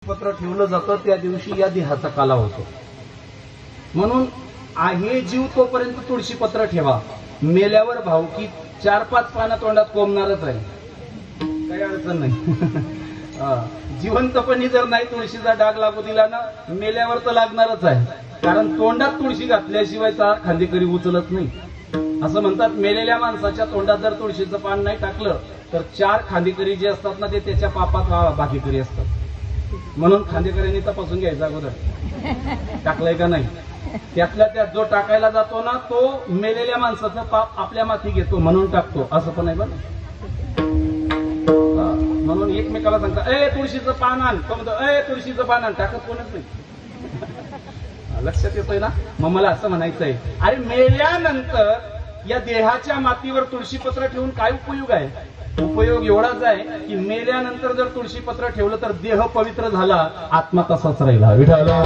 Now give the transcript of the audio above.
पत्र ठेवलं जातं त्या दिवशी या देहाचा काला होतो. म्हणून आहे जीव तोपर्यंत तुळशी पत्र ठेवा. मेल्यावर भावकी 4-5 पानं तोंडात कोंबणारच आहे, काही अडचण नाही. जिवंतपणी जर नाही तुळशीचा डाग लागू दिला ना, मेल्यावर तर लागणारच आहे. कारण तोंडात तुळशी घातल्याशिवाय 4 खांदेकरी उचलत नाही. असं म्हणतात, मेलेल्या माणसाच्या तोंडात जर तुळशीचं पान नाही टाकलं तर 4 खांदेकरी जे असतात ना, ते त्याच्या पापात भागीकरी असतात. म्हणून खांदेकऱ्यांनी तपासून घ्यायचा अगोदर टाकलंय का नाही. त्यातल्या त्यात जो टाकायला जातो ना, तो मेलेल्या माणसाचं पाप आपल्या माथी घेतो म्हणून टाकतो, असं पण आहे बरं. म्हणून एकमेकाला सांगता, ए तुळशीचं पान आण, तो म्हणतो ए तुळशीचं पान आण, टाकत कोणच नाही. लक्षात येतोय ना. मग मला असं म्हणायचंय, अरे मेल्यानंतर या देहाच्या मातीवर तुळशीपत्र ठेवून काय उपयोग आहे. उपयोग एवढाच आहे की मेल्यानंतर जर तुळशीपत्र ठेवलं तर देह पवित्र झाला, आत्मा तसाच राहिला. विठाला